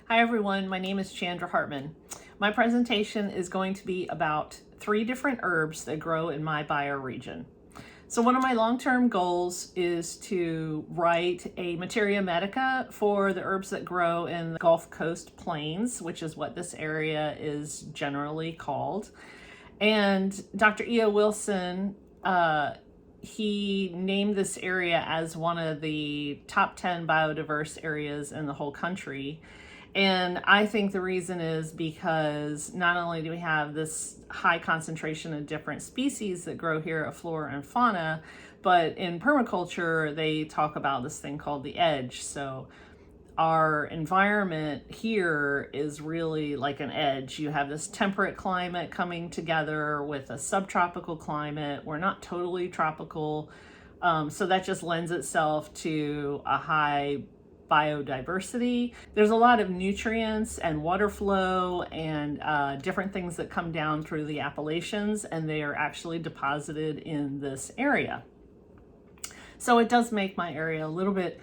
Hi everyone, my name is Chandra Hartman. My presentation is going to be about 3 different herbs that grow in my bioregion. So one of my long-term goals is to write a Materia Medica for the herbs that grow in the Gulf Coast Plains, which is what this area is generally called. And Dr. E.O. Wilson, he named this area as one of the top 10 biodiverse areas in the whole country. And I think the reason is because not only do we have this high concentration of different species that grow here of flora and fauna, but in permaculture, they talk about this thing called the edge. So our environment here is really like an edge. You have this temperate climate coming together with a subtropical climate. We're not totally tropical. So that just lends itself to a high biodiversity. There's a lot of nutrients and water flow and different things that come down through the Appalachians, and they are actually deposited in this area. So it does make my area a little bit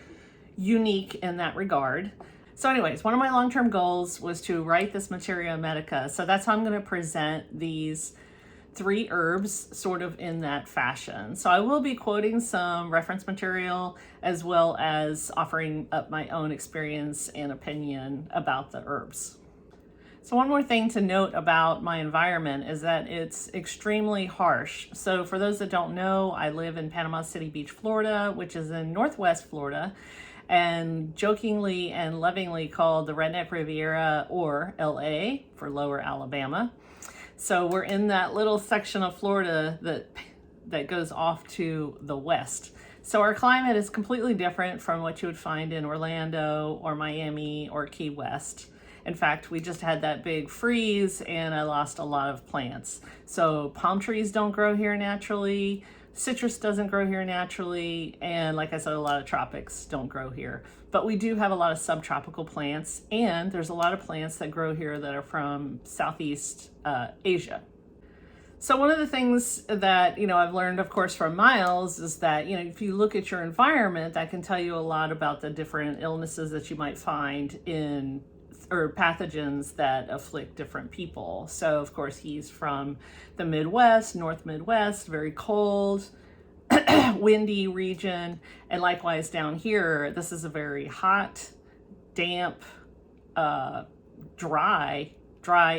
unique in that regard. So anyways, one of my long-term goals was to write this Materia Medica. So that's how I'm going to present these 3 herbs sort of in that fashion. So I will be quoting some reference material as well as offering up my own experience and opinion about the herbs. So one more thing to note about my environment is that it's extremely harsh. So for those that don't know, I live in Panama City Beach, Florida, which is in Northwest Florida, and jokingly and lovingly called the Redneck Riviera, or LA for Lower Alabama. So we're in that little section of Florida that goes off to the west. So our climate is completely different from what you would find in Orlando or Miami or Key West. In fact, we just had that big freeze and I lost a lot of plants. So palm trees don't grow here naturally, citrus doesn't grow here naturally, and like I said, a lot of tropics don't grow here. But we do have a lot of subtropical plants, and there's a lot of plants that grow here that are from Southeast Asia. So one of the things that, I've learned, of course, from Miles is that, if you look at your environment, that can tell you a lot about the different illnesses that you might find in or pathogens that afflict different people. So of course he's from the Midwest, North Midwest, very cold, windy region. And likewise down here, this is a very hot, damp, dry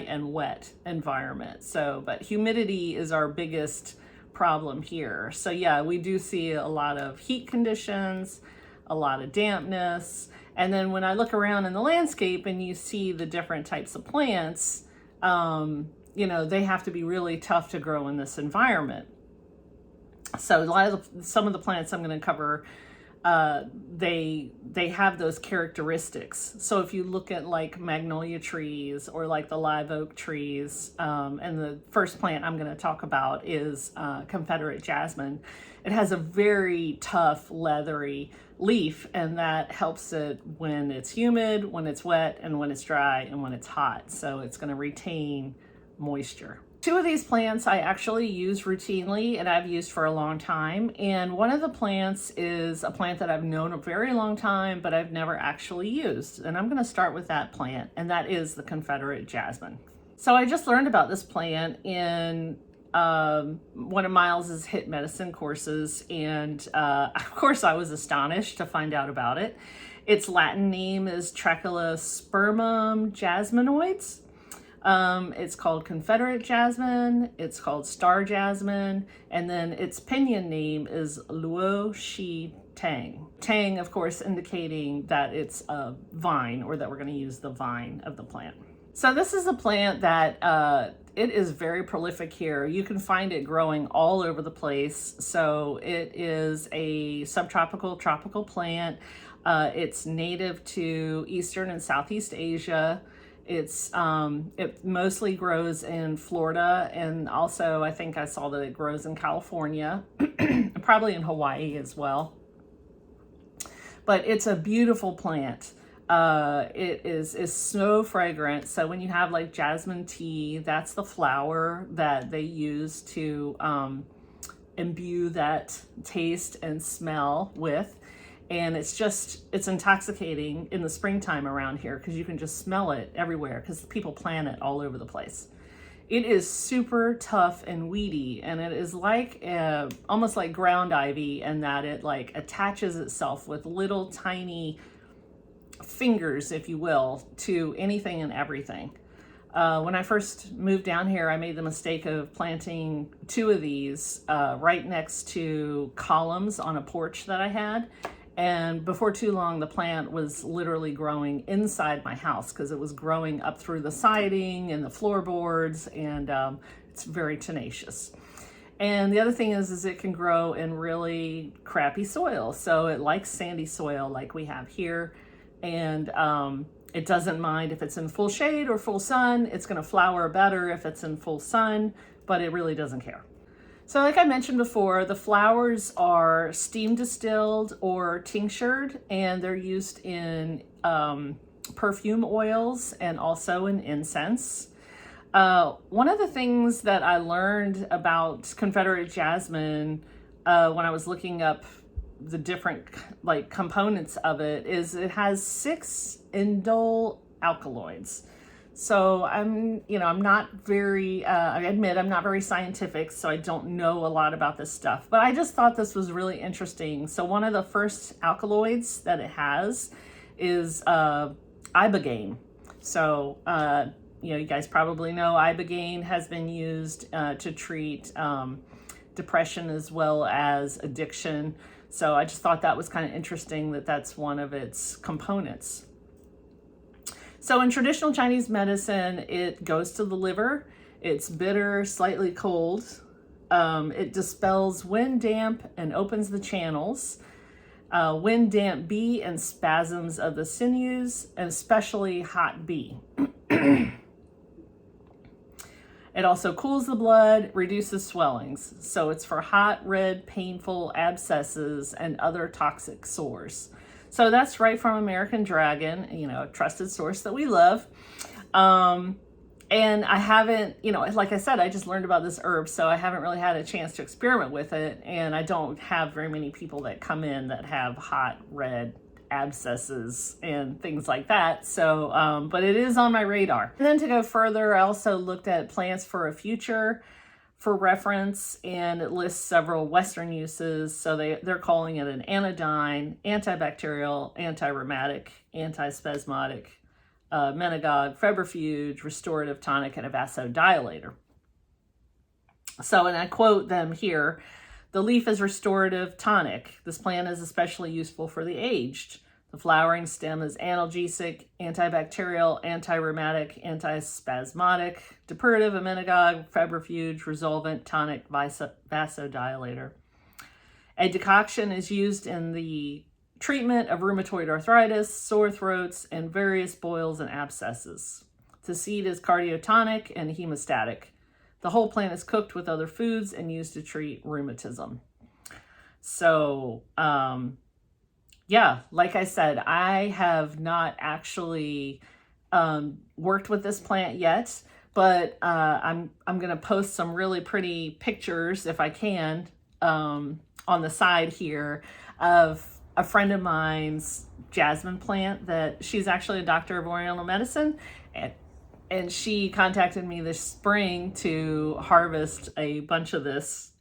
and wet environment. So, but humidity is our biggest problem here. So yeah, we do see a lot of heat conditions, a lot of dampness. And then when I look around in the landscape and you see the different types of plants, they have to be really tough to grow in this environment. So some of the plants I'm going to cover, they have those characteristics. So if you look at like magnolia trees or like the live oak trees, and the first plant I'm going to talk about is Confederate Jasmine. It has a very tough, leathery leaf, and that helps it when it's humid, when it's wet, and when it's dry, and when it's hot. So it's going to retain moisture. 2 of these plants I actually use routinely and I've used for a long time. And one of the plants is a plant that I've known a very long time, but I've never actually used. And I'm going to start with that plant, and that is the Confederate Jasmine. So I just learned about this plant in one of Miles's HIT medicine courses, and of course I was astonished to find out about it. Its Latin name is Trachelospermum jasminoides. It's called Confederate Jasmine, it's called Star Jasmine, and then its pinyin name is Luo Shi Tang. Tang, of course, indicating that it's a vine, or that we're going to use the vine of the plant. So this is a plant that it is very prolific here. You can find it growing all over the place. So it is a subtropical, tropical plant. It's native to Eastern and Southeast Asia. It mostly grows in Florida, and also I think I saw that it grows in California, probably in Hawaii as well. But it's a beautiful plant. It is so fragrant. So when you have like jasmine tea, that's the flower that they use to imbue that taste and smell with. And it's intoxicating in the springtime around here because you can just smell it everywhere because people plant it all over the place. It is super tough and weedy, and it is like almost like ground ivy in that it like attaches itself with little tiny fingers, if you will, to anything and everything. When I first moved down here, I made the mistake of planting 2 of these right next to columns on a porch that I had. And before too long, the plant was literally growing inside my house because it was growing up through the siding and the floorboards, and it's very tenacious. And the other thing is it can grow in really crappy soil. So it likes sandy soil like we have here. And it doesn't mind if it's in full shade or full sun. It's going to flower better if it's in full sun, but it really doesn't care. So like I mentioned before, the flowers are steam distilled or tinctured, and they're used in perfume oils and also in incense. One of the things that I learned about Confederate Jasmine when I was looking up the different like components of it is it has 6 indole alkaloids. So I'm not very, I admit I'm not very scientific, so I don't know a lot about this stuff, but I just thought this was really interesting. So one of the first alkaloids that it has is ibogaine. So, you guys probably know ibogaine has been used to treat depression as well as addiction. So I just thought that was kind of interesting that that's one of its components. So in traditional Chinese medicine, it goes to the liver. It's bitter, slightly cold. It dispels wind damp and opens the channels. Wind damp bee and spasms of the sinews, and especially hot bee. It also cools the blood, reduces swellings. So it's for hot, red, painful abscesses and other toxic sores. So that's right from American Dragon, a trusted source that we love. And I haven't, like I said, I just learned about this herb, so I haven't really had a chance to experiment with it. And I don't have very many people that come in that have hot, red abscesses and things like that. So, but it is on my radar. And then to go further, I also looked at plants for a future for reference, and it lists several Western uses. So they're calling it an anodyne, antibacterial, anti-rheumatic, antispasmodic, menagogue, febrifuge, restorative tonic, and a vasodilator. So, and I quote them here, the leaf is restorative tonic. This plant is especially useful for the aged. The flowering stem is analgesic, antibacterial, anti-rheumatic, antispasmodic, depurative, emmenagogue, febrifuge, resolvent, tonic, vasodilator. A decoction is used in the treatment of rheumatoid arthritis, sore throats, and various boils and abscesses. The seed is cardiotonic and hemostatic. The whole plant is cooked with other foods and used to treat rheumatism. So, yeah, like I said, I have not actually worked with this plant yet, but I'm going to post some really pretty pictures, if I can, on the side here of a friend of mine's jasmine plant that she's actually a doctor of Oriental medicine, and she contacted me this spring to harvest a bunch of this.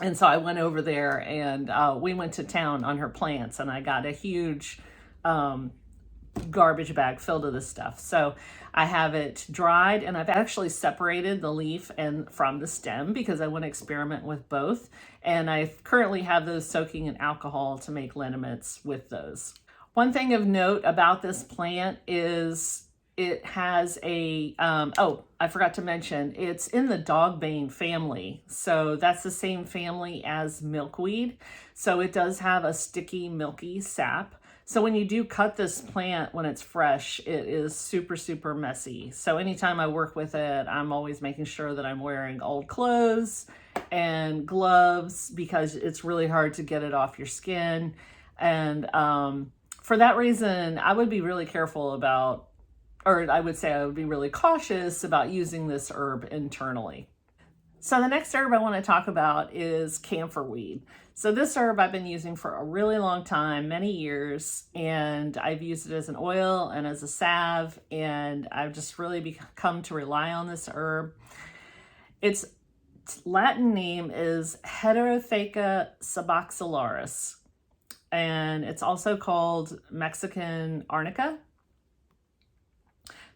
And so I went over there and we went to town on her plants, and I got a huge garbage bag filled with this stuff. So I have it dried, and I've actually separated the leaf and from the stem because I want to experiment with both. And I currently have those soaking in alcohol to make liniments with those. One thing of note about this plant is it has a, I forgot to mention, it's in the dogbane family. So that's the same family as milkweed. So it does have a sticky, milky sap. So when you do cut this plant when it's fresh, it is super, super messy. So anytime I work with it, I'm always making sure that I'm wearing old clothes and gloves because it's really hard to get it off your skin. And for that reason, I would be really careful about, or I would say I would be really cautious about using this herb internally. So the next herb I want to talk about is camphorweed. So this herb I've been using for a really long time, many years, and I've used it as an oil and as a salve, and I've just really come to rely on this herb. Its Latin name is Heterotheca suboxylaris, and it's also called Mexican arnica.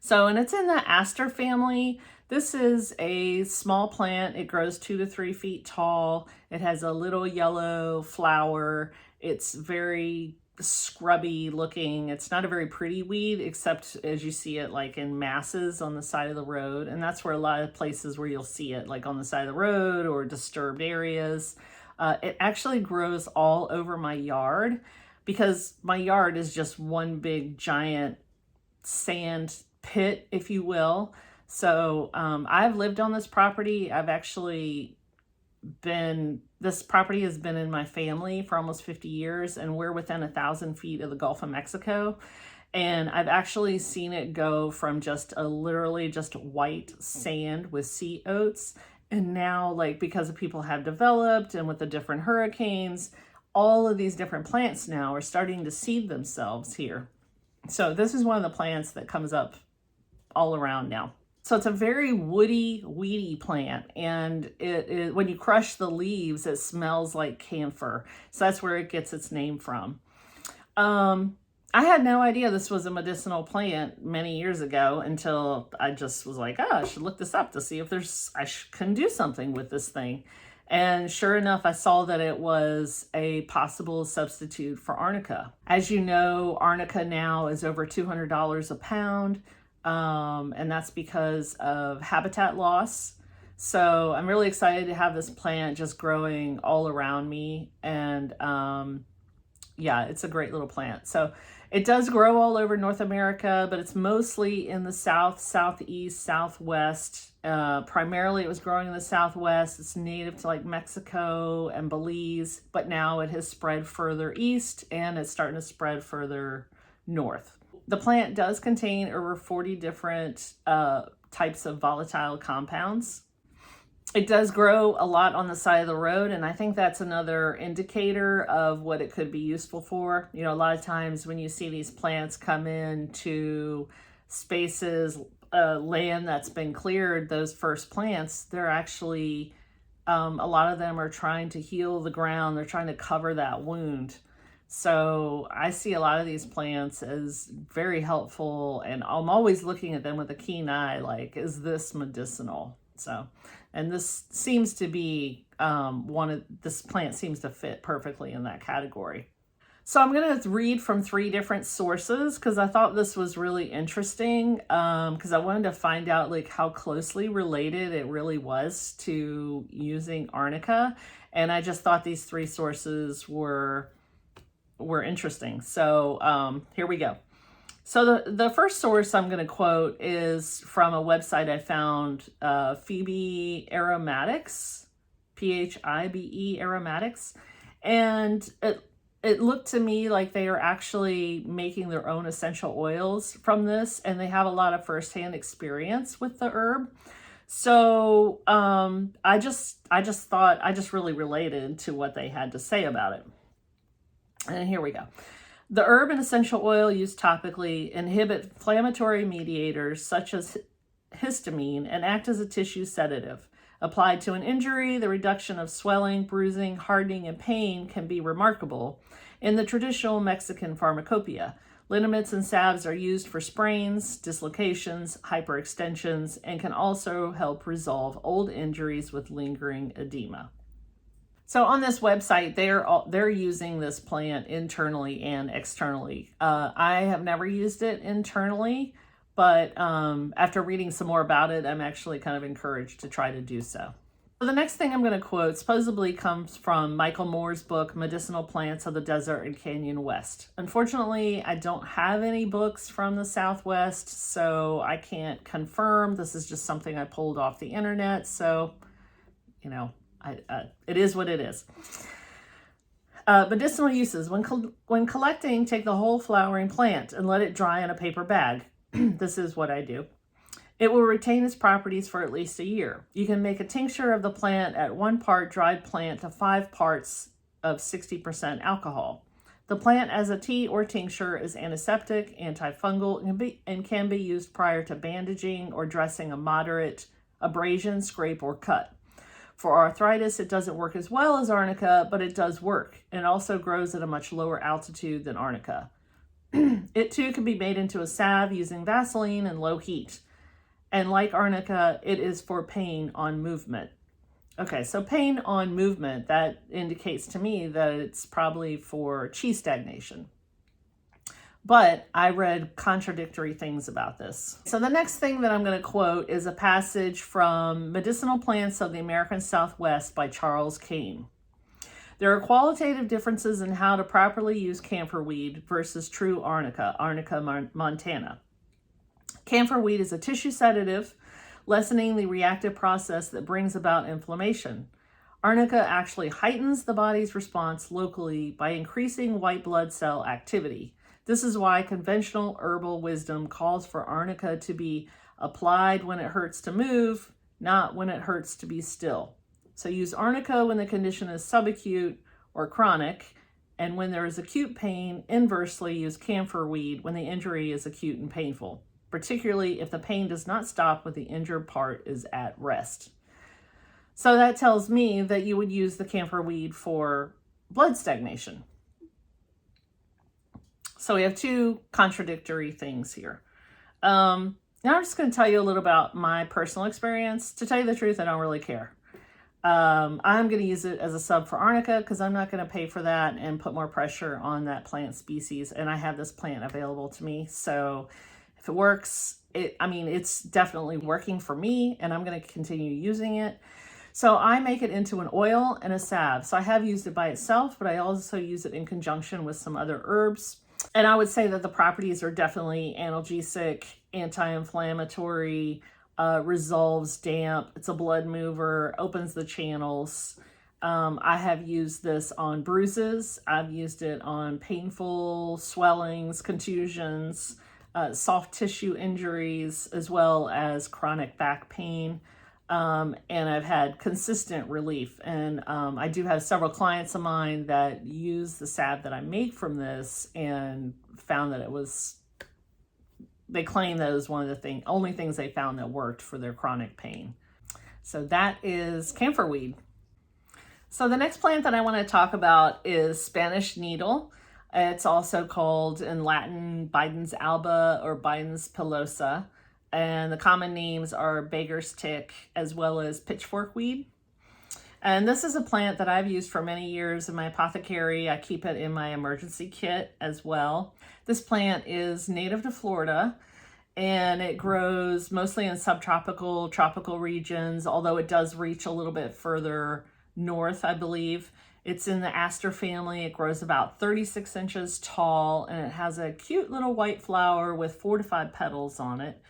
So, and it's in the aster family. This is a small plant. It grows 2 to 3 feet tall. It has a little yellow flower. It's very scrubby looking. It's not a very pretty weed, except as you see it like in masses on the side of the road. And that's where a lot of places where you'll see it, like on the side of the road or disturbed areas. It actually grows all over my yard because my yard is just one big giant sand pit, if you will. So I've lived on this property. This property has been in my family for almost 50 years, and we're within 1,000 feet of the Gulf of Mexico. And I've actually seen it go from just literally just white sand with sea oats. And now, like, because people have developed and with the different hurricanes, all of these different plants now are starting to seed themselves here. So this is one of the plants that comes up all around now. So it's a very woody, weedy plant, and it when you crush the leaves, it smells like camphor. So that's where it gets its name from. I had no idea this was a medicinal plant many years ago until I just was like, oh, I should look this up to see if I can do something with this thing. And sure enough, I saw that it was a possible substitute for arnica. As you know, arnica now is over $200 a pound. And that's because of habitat loss. So I'm really excited to have this plant just growing all around me. And yeah, it's a great little plant. So it does grow all over North America, but it's mostly in the south, southeast, southwest. Primarily it was growing in the southwest. It's native to like Mexico and Belize, but now it has spread further east and it's starting to spread further north. The plant does contain over 40 different types of volatile compounds. It does grow a lot on the side of the road, and I think that's another indicator of what it could be useful for. You know, a lot of times when you see these plants come into spaces, land that's been cleared, those first plants, they're actually, a lot of them are trying to heal the ground. They're trying to cover that wound. So I see a lot of these plants as very helpful, and I'm always looking at them with a keen eye, like, is this medicinal? So, and this seems to be this plant seems to fit perfectly in that category. So I'm going to read from 3 different sources because I thought this was really interesting because I wanted to find out like how closely related it really was to using arnica. And I just thought these 3 sources were interesting. So here we go. So the first source I'm going to quote is from a website I found, Phoebe Aromatics, Phibe Aromatics, and it looked to me like they are actually making their own essential oils from this, and they have a lot of firsthand experience with the herb. So I just really related to what they had to say about it. And here we go. The herb and essential oil used topically inhibit inflammatory mediators such as histamine and act as a tissue sedative. Applied to an injury, the reduction of swelling, bruising, hardening, and pain can be remarkable. In the traditional Mexican pharmacopoeia, liniments and salves are used for sprains, dislocations, hyperextensions, and can also help resolve old injuries with lingering edema. So on this website, they're using this plant internally and externally. I have never used it internally, but after reading some more about it, I'm actually kind of encouraged to try to do so. So the next thing I'm going to quote supposedly comes from Michael Moore's book, Medicinal Plants of the Desert and Canyon West. Unfortunately, I don't have any books from the Southwest, so I can't confirm. This is just something I pulled off the internet, so, you know, it is what it is. Medicinal uses. When collecting, take the whole flowering plant and let it dry in a paper bag. This is what I do. It will retain its properties for at least a year. You can make a tincture of the plant at 1 part dried plant to 5 parts of 60% alcohol. The plant as a tea or tincture is antiseptic, antifungal, and can be used prior to bandaging or dressing a moderate abrasion, scrape, or cut. For arthritis, it doesn't work as well as arnica, but it does work. It also grows at a much lower altitude than arnica. It too can be made into a salve using Vaseline and low heat. And like arnica, it is for pain on movement. Okay, so pain on movement, that indicates to me that it's probably for chi stagnation. But I read contradictory things about this. So the next thing that I'm going to quote is a passage from Medicinal Plants of the American Southwest by Charles Kane. There are qualitative differences in how to properly use camphorweed versus true arnica, Arnica montana. Camphorweed is a tissue sedative, lessening the reactive process that brings about inflammation. Arnica actually heightens the body's response locally by increasing white blood cell activity. This is why conventional herbal wisdom calls for arnica to be applied when it hurts to move, not when it hurts to be still. So use arnica when the condition is subacute or chronic, and when there is acute pain, inversely use camphorweed when the injury is acute and painful, particularly if the pain does not stop when the injured part is at rest. So that tells me that you would use the camphorweed for blood stagnation. So we have two contradictory things here. Now I'm just going to tell you a little about my personal experience. To tell you the truth, I don't really care. I'm going to use it as a sub for arnica because I'm not going to pay for that and put more pressure on that plant species. And I have this plant available to me. So if it works, it's definitely working for me, and I'm going to continue using it. So I make it into an oil and a salve. So I have used it by itself, but I also use it in conjunction with some other herbs. And I would say that the properties are definitely analgesic, anti-inflammatory, resolves damp. It's a blood mover, opens the channels. I have used this on bruises. I've used it on painful swellings, contusions, soft tissue injuries, as well as chronic back pain. And I've had consistent relief. And I do have several clients of mine that use the salve that I make from this and found that they claim that it was one of the only things they found that worked for their chronic pain. So that is camphorweed. So the next plant that I want to talk about is Spanish needle. It's also called in Latin Bidens alba or Bidens pilosa. And the common names are beggar's tick as well as pitchfork weed. And this is a plant that I've used for many years in my apothecary. I keep it in my emergency kit as well. This plant is native to Florida, and it grows mostly in subtropical, tropical regions, although it does reach a little bit further north, I believe. It's in the aster family. It grows about 36 inches tall, and it has a cute little white flower with 4 to 5 petals on it.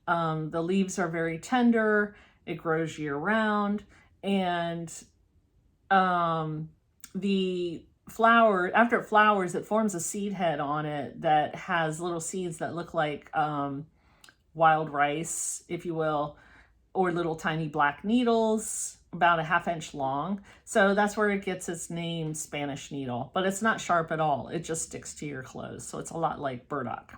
The leaves are very tender. It grows year round, and the flower, after it flowers, it forms a seed head on it that has little seeds that look like wild rice, if you will, or little tiny black needles, about a 1/2 inch long. So that's where it gets its name, Spanish needle, but it's not sharp at all. It just sticks to your clothes. So it's a lot like burdock.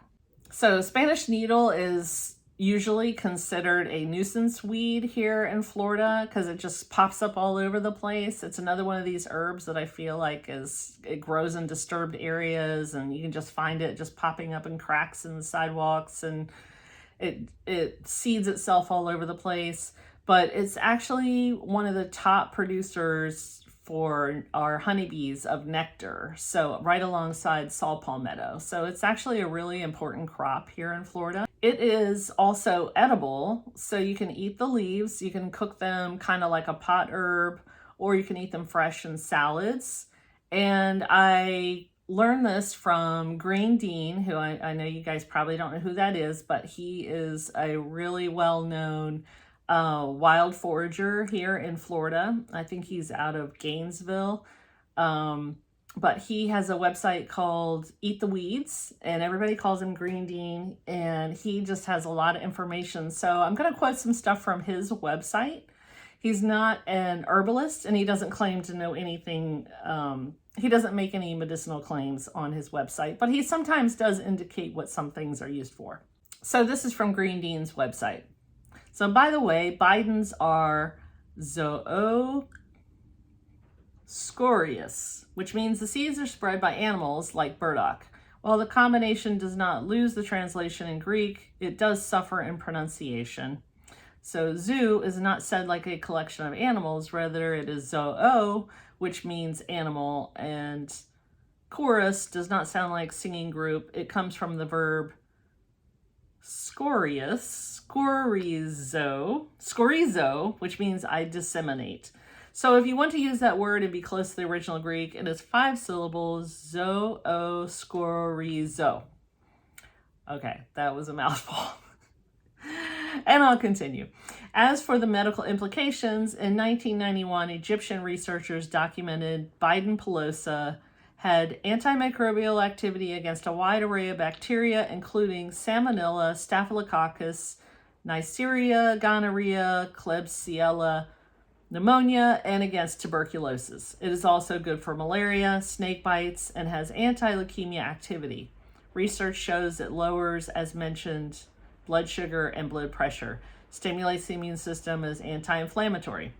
So Spanish needle is usually considered a nuisance weed here in Florida because it just pops up all over the place. It's another one of these herbs that I feel like it grows in disturbed areas, and you can just find it just popping up in cracks in the sidewalks, and it seeds itself all over the place. But it's actually one of the top producers for our honeybees of nectar, so right alongside saw palmetto. So it's actually a really important crop here in Florida. It is also edible, so you can eat the leaves, you can cook them kind of like a pot herb, or you can eat them fresh in salads. And I learned this from Green Dean, who I know you guys probably don't know who that is, but he is a really well-known wild forager here in Florida. I think he's out of Gainesville. but he has a website called Eat the Weeds, and everybody calls him Green Dean, and he just has a lot of information. So I'm going to quote some stuff from his website. He's not an herbalist, and he doesn't claim to know anything. He doesn't make any medicinal claims on his website, but he sometimes does indicate what some things are used for. So this is from Green Dean's website. So by the way, Bidens are zooscorious, which means the seeds are spread by animals like burdock. While the combination does not lose the translation in Greek, it does suffer in pronunciation. So zoo is not said like a collection of animals, rather it is zoo, which means animal, and chorus does not sound like singing group. It comes from the verb scorizo, which means I disseminate. So if you want to use that word and be close to the original Greek, it is 5 syllables, zooscorizo. Okay, that was a mouthful. And I'll continue. As for the medical implications, in 1991, Egyptian researchers documented Biden pilosa had antimicrobial activity against a wide array of bacteria, including Salmonella, Staphylococcus, Neisseria, gonorrhea, Klebsiella, pneumonia, and against tuberculosis. It is also good for malaria, snake bites, and has anti-leukemia activity. Research shows it lowers, as mentioned, blood sugar and blood pressure, stimulates the immune system, as anti-inflammatory.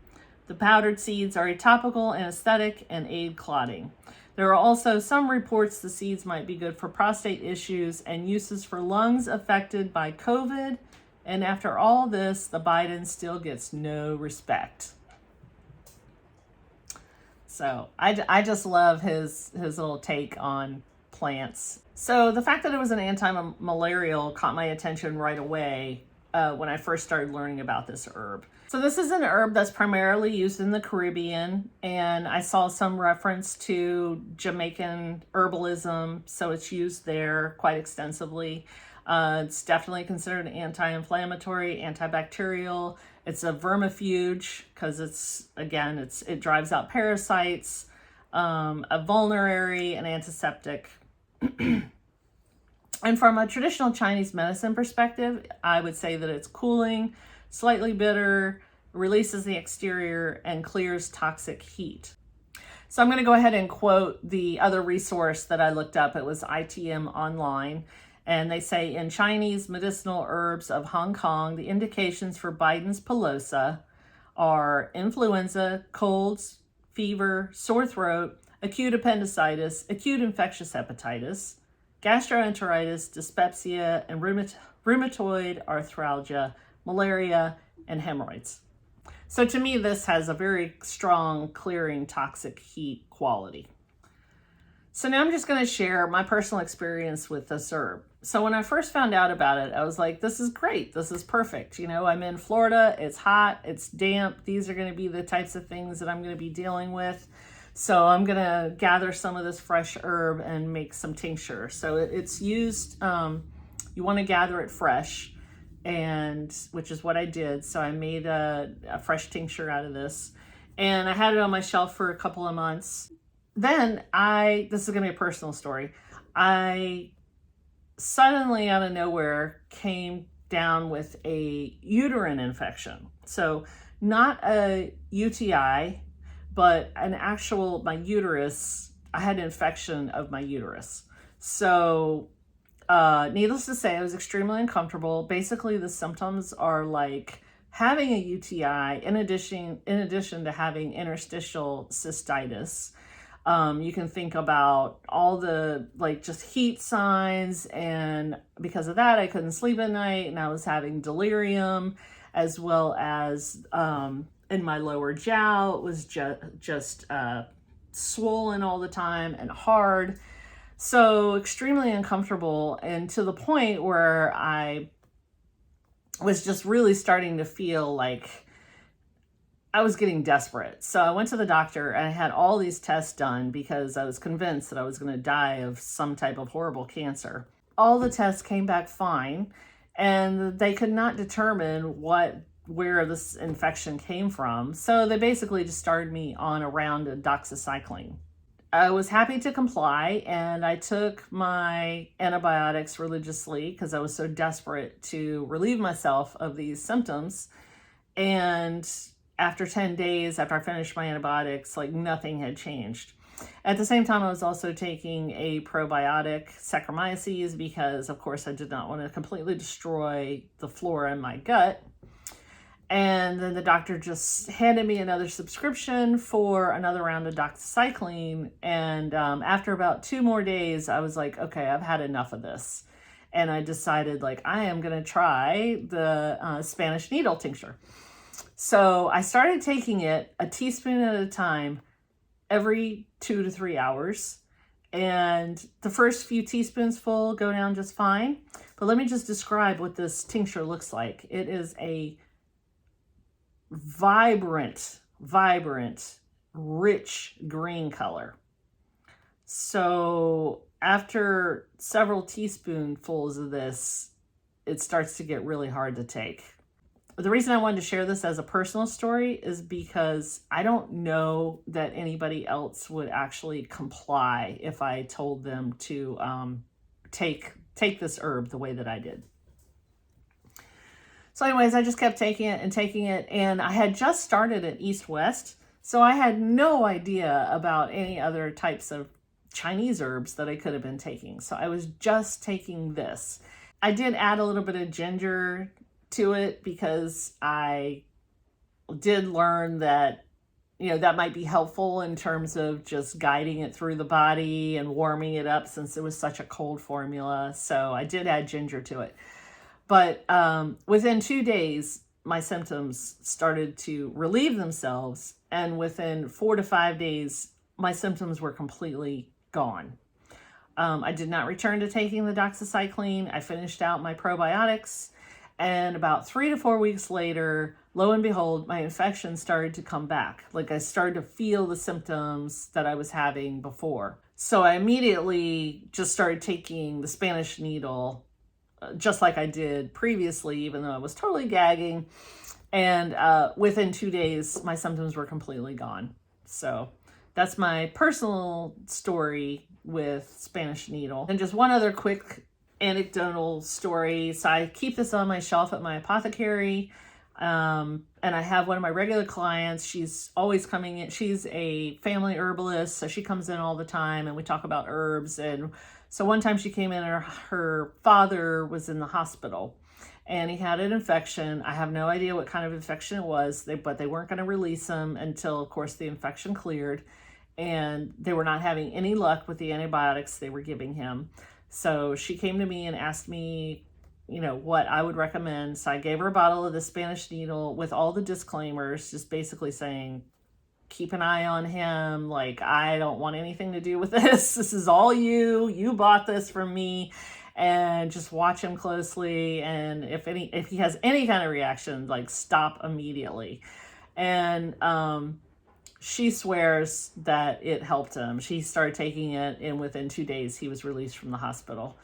The powdered seeds are a topical anesthetic and aid clotting. There are also some reports the seeds might be good for prostate issues and uses for lungs affected by COVID. And after all this, the Biden still gets no respect. So I just love his little take on plants. So the fact that it was an anti-malarial caught my attention right away when I first started learning about this herb. So this is an herb that's primarily used in the Caribbean, and I saw some reference to Jamaican herbalism, so it's used there quite extensively. It's definitely considered anti-inflammatory, antibacterial. It's a vermifuge because it drives out parasites, a vulnerary, an antiseptic. And from a traditional Chinese medicine perspective, I would say that it's cooling, slightly bitter, releases the exterior, and clears toxic heat. So I'm going to go ahead and quote the other resource that I looked up. It was ITM Online. And they say, in Chinese medicinal herbs of Hong Kong, the indications for Biden's pilosa are influenza, colds, fever, sore throat, acute appendicitis, acute infectious hepatitis, gastroenteritis, dyspepsia, and rheumatoid arthralgia, malaria, and hemorrhoids. So to me, this has a very strong clearing toxic heat quality. So now I'm just going to share my personal experience with this herb. So when I first found out about it, I was like, this is great. This is perfect. You know, I'm in Florida. It's hot. It's damp. These are going to be the types of things that I'm going to be dealing with. So I'm going to gather some of this fresh herb and make some tincture. So it's used, you want to gather it fresh, and which is what I did. So I made a fresh tincture out of this, and I had it on my shelf for a couple of months. Then this is going to be a personal story. I suddenly out of nowhere came down with a uterine infection. So not a UTI, but my uterus, I had an infection of my uterus. So needless to say, I was extremely uncomfortable. Basically, the symptoms are like having a UTI in addition to having interstitial cystitis. You can think about all the just heat signs, and because of that, I couldn't sleep at night, and I was having delirium, as well as in my lower jowl, it was just swollen all the time and hard. So extremely uncomfortable, and to the point where I was just really starting to feel like I was getting desperate. So I went to the doctor and I had all these tests done because I was convinced that I was going to die of some type of horrible cancer. All the tests came back fine, and they could not determine where this infection came from. So they basically just started me on a round of doxycycline. I was happy to comply, and I took my antibiotics religiously because I was so desperate to relieve myself of these symptoms. And after 10 days, after I finished my antibiotics, like nothing had changed. At the same time, I was also taking a probiotic, Saccharomyces, because of course I did not want to completely destroy the flora in my gut. And then the doctor just handed me another subscription for another round of doxycycline. And after about 2 more days, I was like, okay, I've had enough of this. And I decided, like, I am going to try the Spanish needle tincture. So I started taking it a teaspoon at a time every 2 to 3 hours. And the first few teaspoons full go down just fine. But let me just describe what this tincture looks like. It is a vibrant, rich green color. So after several teaspoonfuls of this, it starts to get really hard to take. The reason I wanted to share this as a personal story is because I don't know that anybody else would actually comply if I told them to take this herb the way that I did. So anyways, I just kept taking it, and I had just started at East West, so I had no idea about any other types of Chinese herbs that I could have been taking. So I was just taking this. I did add a little bit of ginger to it because I did learn that, you know, that might be helpful in terms of just guiding it through the body and warming it up since it was such a cold formula. So I did add ginger to it. But within 2 days, my symptoms started to relieve themselves. And within 4 to 5 days, my symptoms were completely gone. I did not return to taking the doxycycline. I finished out my probiotics. And about 3 to 4 weeks later, lo and behold, my infection started to come back. Like I started to feel the symptoms that I was having before. So I immediately just started taking the Spanish needle just like I did previously, even though I was totally gagging. And within 2 days, my symptoms were completely gone. So that's my personal story with Spanish needle. And just one other quick anecdotal story. So I keep this on my shelf at my apothecary. And I have one of my regular clients. She's always coming in. She's a family herbalist, so she comes in all the time and we talk about herbs. And so one time she came in and her father was in the hospital and he had an infection. I have no idea what kind of infection it was, but they weren't going to release him until, of course, the infection cleared, and they were not having any luck with the antibiotics they were giving him. So she came to me and asked me, you know, what I would recommend. So I gave her a bottle of the Spanish needle with all the disclaimers, just basically saying, keep an eye on him. Like, I don't want anything to do with this. This is all you. You bought this from me, and just watch him closely. And if he has any kind of reaction, like, stop immediately. And she swears that it helped him. She started taking it, and within 2 days, he was released from the hospital.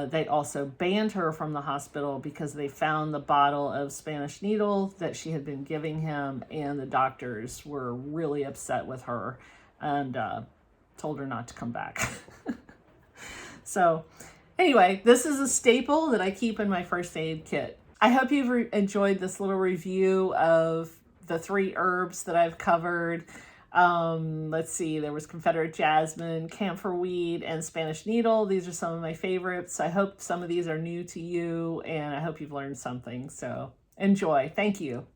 They also banned her from the hospital because they found the bottle of Spanish needle that she had been giving him, and the doctors were really upset with her and told her not to come back. So anyway, this is a staple that I keep in my first aid kit. I hope you've enjoyed this little review of the 3 herbs that I've covered. Let's see, there was Confederate Jasmine, Camphorweed, and Spanish needle. These are some of my favorites. I hope some of these are new to you, and I hope you've learned something. So enjoy. Thank you.